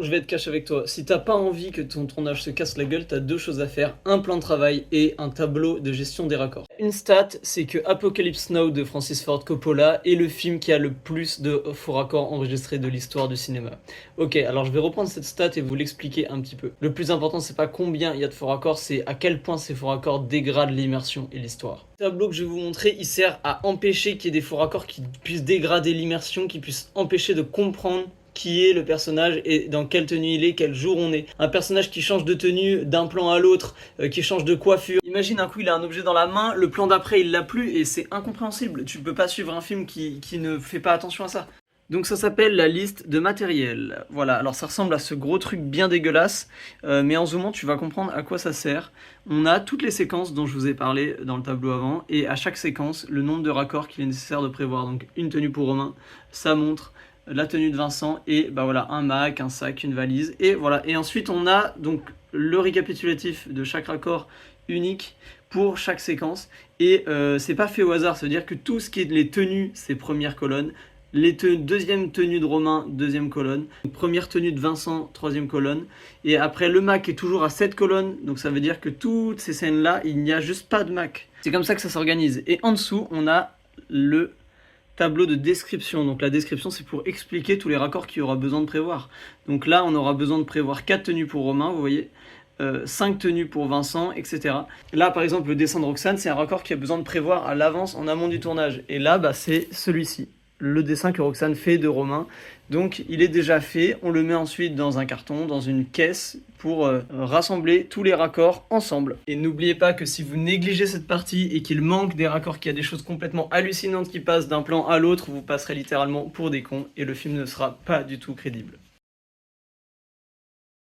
je vais être cash avec toi. Si t'as pas envie que ton tournage se casse la gueule, t'as deux choses à faire, un plan de travail et un tableau de gestion des raccords. Une stat, c'est que Apocalypse Now de Francis Ford Coppola est le film qui a le plus de faux raccords enregistrés de l'histoire du cinéma. Ok, alors je vais reprendre cette stat et vous l'expliquer un petit peu. Le plus important, c'est pas combien il y a de faux raccords, c'est à quel point ces faux raccords dégradent l'immersion et l'histoire. Le tableau que je vais vous montrer, il sert à empêcher qu'il y ait des faux raccords qui puissent dégrader l'immersion, qui puissent empêcher de comprendre qui est le personnage et dans quelle tenue il est, quel jour on est. Un personnage qui change de tenue d'un plan à l'autre, qui change de coiffure. Imagine un coup il a un objet dans la main, le plan d'après il l'a plus et c'est incompréhensible. Tu peux pas suivre un film qui ne fait pas attention à ça. Donc ça s'appelle la liste de matériel. Voilà, alors ça ressemble à ce gros truc bien dégueulasse, mais en zoomant tu vas comprendre à quoi ça sert. On a toutes les séquences dont je vous ai parlé dans le tableau avant, et à chaque séquence, le nombre de raccords qu'il est nécessaire de prévoir. Donc une tenue pour Romain, sa montre, la tenue de Vincent, et bah voilà, un Mac, un sac, une valise, et voilà. Et ensuite on a donc le récapitulatif de chaque raccord unique pour chaque séquence, et c'est pas fait au hasard, ça veut dire que tout ce qui est les tenues, c'est première colonne, deuxième tenue de Romain, deuxième colonne, première tenue de Vincent, troisième colonne, et après le Mac est toujours à 7 colonnes, donc ça veut dire que toutes ces scènes-là, il n'y a juste pas de Mac. C'est comme ça que ça s'organise. Et en dessous, on a le tableau de description. Donc la description, c'est pour expliquer tous les raccords qu'il y aura besoin de prévoir. Donc là, on aura besoin de prévoir 4 tenues pour Romain, vous voyez, 5 tenues pour Vincent, etc. Là, par exemple, le dessin de Roxane, c'est un raccord qui a besoin de prévoir à l'avance, en amont du tournage. Et là, bah, c'est celui-ci, le dessin que Roxane fait de Romain. Donc il est déjà fait, on le met ensuite dans un carton, dans une caisse, pour rassembler tous les raccords ensemble. Et n'oubliez pas que si vous négligez cette partie et qu'il manque des raccords, qu'il y a des choses complètement hallucinantes qui passent d'un plan à l'autre, vous passerez littéralement pour des cons et le film ne sera pas du tout crédible.